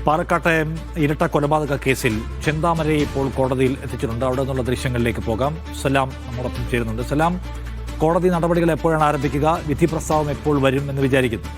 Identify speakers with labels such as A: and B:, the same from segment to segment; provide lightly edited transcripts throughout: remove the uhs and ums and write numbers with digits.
A: പാലക്കാട്ടെ ഇരട്ട കൊലപാതക കേസിൽ ചെന്താമരയെ ഇപ്പോൾ കോടതിയിൽ എത്തിച്ചിട്ടുണ്ട്. അവിടെ നിന്നുള്ള ദൃശ്യങ്ങളിലേക്ക് പോകാം. സലാം നമ്മോടൊപ്പം ചേരുന്നുണ്ട്. സലാം, കോടതി നടപടികൾ എപ്പോഴാണ് ആരംഭിക്കുക? വിധി പ്രസ്താവം എപ്പോൾ വരും എന്ന് വിചാരിക്കുന്നു?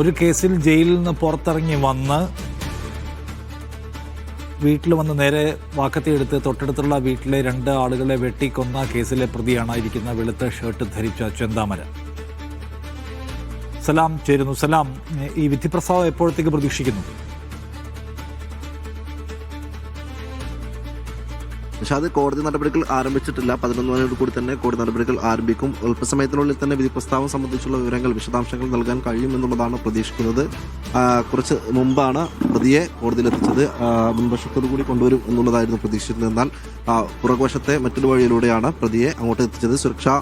A: ഒരു കേസിൽ ജയിലിൽ നിന്ന് പുറത്തിറങ്ങി വന്ന് വീട്ടിൽ വന്ന് നേരെ വാക്കത്തിയെടുത്ത് തൊട്ടടുത്തുള്ള വീട്ടിലെ 2 ആളുകളെ വെട്ടിക്കൊന്ന കേസിലെ പ്രതിയാണ് ഇരിക്കുന്ന വെളുത്ത ഷർട്ട് ധരിച്ച ചെന്താമര. സലാം ചേരുന്നു. സലാം, ഈ വിധി പ്രസ്താവം എപ്പോഴത്തേക്ക് പ്രതീക്ഷിക്കുന്നു?
B: പക്ഷേ അത് കോടതി നടപടികൾ ആരംഭിച്ചിട്ടില്ല. 11 മണിയോട് കൂടി തന്നെ കോടതി നടപടികൾ ആരംഭിക്കും. അല്പസമയത്തിനുള്ളിൽ തന്നെ വിധി പ്രസ്താവം സംബന്ധിച്ചുള്ള വിശദാംശങ്ങൾ നൽകാൻ കഴിയുമെന്നുള്ളതാണ് പ്രതീക്ഷിക്കുന്നത്. കുറച്ച് മുമ്പാണ് പ്രതിയെ കോടതിയിലെത്തിച്ചത്. മുൻവശത്തോടു കൂടി കൊണ്ടുവരും എന്നുള്ളതായിരുന്നു പ്രതീക്ഷിച്ചത്. എന്നാൽ പുറകുവശത്തെ മറ്റൊരു വഴിയിലൂടെയാണ് പ്രതിയെ അങ്ങോട്ട് എത്തിച്ചത്. സുരക്ഷാ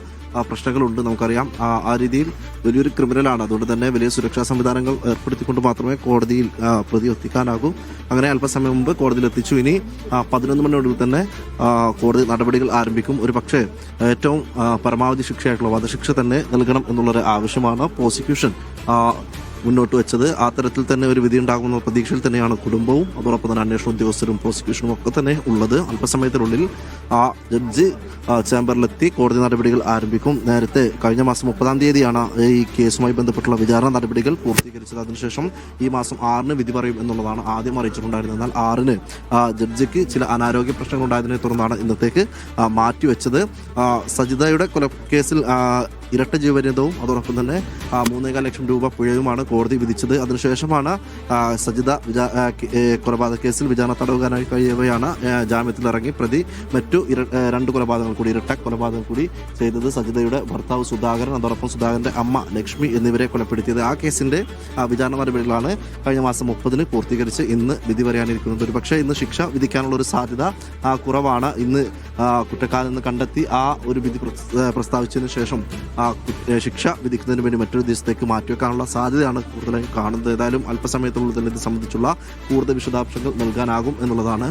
B: പ്രശ്നങ്ങളുണ്ട്, നമുക്കറിയാം. ആ രീതിയിൽ വലിയൊരു ക്രിമിനലാണ്. അതുകൊണ്ട് തന്നെ വലിയ സുരക്ഷാ സംവിധാനങ്ങൾ ഏർപ്പെടുത്തിക്കൊണ്ട് മാത്രമേ കോടതിയിൽ പ്രതി എത്തിക്കാനാകൂ. അങ്ങനെ അല്പസമയം മുമ്പ് കോടതിയിൽ എത്തിച്ചു. ഇനി 11 മണിയോടുകൂടി തന്നെ കോടതി നടപടികൾ ആരംഭിക്കും. ഒരു പക്ഷേ ഏറ്റവും പരമാവധി ശിക്ഷയായിട്ടുള്ള വധശിക്ഷ തന്നെ നൽകണം എന്നുള്ളൊരു ആവശ്യമാണ് പ്രോസിക്യൂഷൻ മുന്നോട്ട് വെച്ചത്. ആ തരത്തിൽ തന്നെ ഒരു വിധി ഉണ്ടാകുമെന്ന പ്രതീക്ഷയിൽ തന്നെയാണ് കുടുംബവും അതോടൊപ്പം തന്നെ അന്വേഷണ ഉദ്യോഗസ്ഥരും പ്രോസിക്യൂഷനും ഒക്കെ തന്നെ ഉള്ളത്. അല്പസമയത്തിനുള്ളിൽ ജഡ്ജി ചേംബറിലെത്തി കോടതി നടപടികൾ ആരംഭിക്കും. നേരത്തെ കഴിഞ്ഞ മാസം 30-ാം തീയതിയാണ് ഈ കേസുമായി ബന്ധപ്പെട്ടുള്ള വിചാരണ നടപടികൾ പൂർത്തീകരിച്ചത്. അതിനുശേഷം ഈ മാസം 6-ന് വിധി പറയും എന്നുള്ളതാണ് ആദ്യം അറിയിച്ചിട്ടുണ്ടായിരുന്നത്. എന്നാൽ 6-ന് ജഡ്ജിക്ക് ചില അനാരോഗ്യ പ്രശ്നങ്ങൾ ഉണ്ടായതിനെ തുടർന്നാണ് ഇന്നത്തേക്ക് മാറ്റിവെച്ചത്. സജിതയുടെ കൊലക്കേസിൽ ഇരട്ട ജീവപര്യന്തവും അതോടൊപ്പം തന്നെ 3.25 ലക്ഷം രൂപ പിഴയുമാണ് കോടതി വിധിച്ചത്. അതിനുശേഷമാണ് സജിത കൊലപാതക കേസിൽ വിചാരണ തടവുകാരായി കഴിയവെയാണ് ജാമ്യത്തിലിറങ്ങി പ്രതി മറ്റു 2 കൊലപാതകങ്ങൾ കൂടി, ഇരട്ട കൊലപാതകം കൂടി ചെയ്തത്. സജിതയുടെ ഭർത്താവ് സുധാകരൻ അതോടൊപ്പം സുധാകരന്റെ അമ്മ ലക്ഷ്മി എന്നിവരെ കൊലപ്പെടുത്തിയത്. ആ കേസിന്റെ വിചാരണ നടപടികളാണ് കഴിഞ്ഞ മാസം 30-ന് പൂർത്തീകരിച്ച് ഇന്ന് വിധി പറയാനിരിക്കുന്നത്. ഒരു പക്ഷേ ഇന്ന് ശിക്ഷ വിധിക്കാനുള്ള ഒരു സാധ്യത കുറവാണ്. ഇന്ന് കുറ്റക്കാരെന്ന് കണ്ടെത്തി ആ ഒരു വിധി പ്രസ്താവിച്ചതിന് ശേഷം ശിക്ഷ വിധിക്കുന്നതിന് വേണ്ടി മറ്റൊരു ദിവസത്തേക്ക് മാറ്റിവെക്കാനുള്ള സാധ്യതയാണ് കൂടുതലായി കാണുന്നത്. ഏതായാലും അല്പസമയത്തിനുള്ളിൽ തന്നെ ഇത് സംബന്ധിച്ചുള്ള കൂടുതൽ വിശദാംശങ്ങൾ നൽകാനാകും എന്നുള്ളതാണ്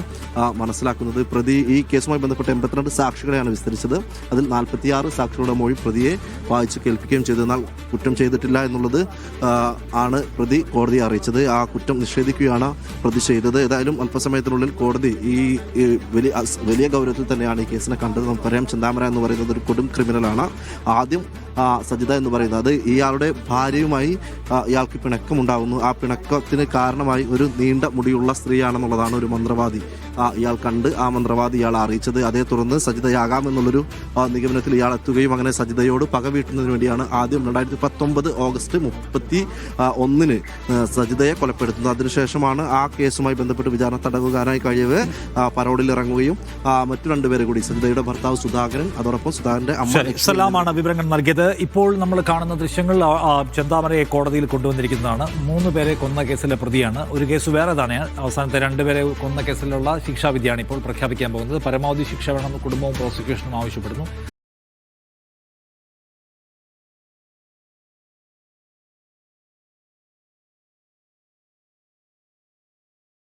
B: മനസ്സിലാക്കുന്നത്. പ്രതി ഈ കേസുമായി ബന്ധപ്പെട്ട 82 സാക്ഷികളെയാണ് വിസ്തരിച്ചത്. അതിൽ 46 സാക്ഷികളുടെ മൊഴി പ്രതിയെ വായിച്ച് കേൾപ്പിക്കുകയും ചെയ്തു. എന്നാൽ കുറ്റം ചെയ്തിട്ടില്ല എന്നുള്ളത് ആണ് പ്രതി കോടതിയെ അറിയിച്ചത്. ആ കുറ്റം നിഷേധിക്കുകയാണ് പ്രതി ചെയ്തത്. ഏതായാലും അല്പസമയത്തിനുള്ളിൽ കോടതി ഈ വലിയ ഗൗരവത്തിൽ തന്നെയാണ് ഈ കേസിനെ കണ്ടത്. നമുക്കറിയാം, ചെന്താമര എന്ന് പറയുന്നത് ഒരു കൊടും ക്രിമിനലാണ്. ആദ്യം സജിത എന്ന് പറയുന്നത് ഇയാളുടെ ഭാര്യയുമായി ഇയാൾക്ക് പിണക്കമുണ്ടാകുന്നു. ആ പിണക്കത്തിന് കാരണമായി ഒരു നീണ്ട മുടിയുള്ള സ്ത്രീയാണെന്നുള്ളതാണ് ഒരു മന്ത്രവാദി ഇയാൾ കണ്ട് ആ മന്ത്രവാദി ഇയാൾ അറിയിച്ചത്. അതേ തുടർന്ന് സജിതയാകാമെന്നുള്ളൊരു നിഗമനത്തിൽ ഇയാൾ എത്തുകയും അങ്ങനെ സജിതയോട് പക വീട്ടുന്നതിന് വേണ്ടിയാണ് ആദ്യം 2019 ഓഗസ്റ്റ് 31-ന് സജിതയെ കൊലപ്പെടുത്തുന്നത്. അതിനുശേഷമാണ് ആ കേസുമായി ബന്ധപ്പെട്ട് വിചാരണ തടവുകാരായി കഴിയവേ പരോളിൽ ഇറങ്ങുകയും മറ്റു 2 പേരെ കൂടി, സജിതയുടെ ഭർത്താവ് സുധാകരൻ അതോടൊപ്പം സുധാകരന്റെ അമ്മ
A: സലാമാണ് വിവരങ്ങൾ നൽകിയത്. ഇപ്പോൾ നമ്മൾ കാണുന്ന ദൃശ്യങ്ങൾ ചെന്താമരയെ കോടതിയിൽ കൊണ്ടുവന്നിരിക്കുന്നതാണ്. 3 പേരെ കൊന്ന കേസിലെ പ്രതിയാണ്. ഒരു കേസ് വേറെതാണ്. അവസാനത്തെ 2 പേരെ കൊന്ന കേസിലുള്ള ശിക്ഷാവിധിയാണ് ഇപ്പോൾ പ്രഖ്യാപിക്കാൻ പോകുന്നത്. പരമാവധി ശിക്ഷ വേണമെന്ന് കുടുംബവും പ്രോസിക്യൂഷനും ആവശ്യപ്പെടുന്നു.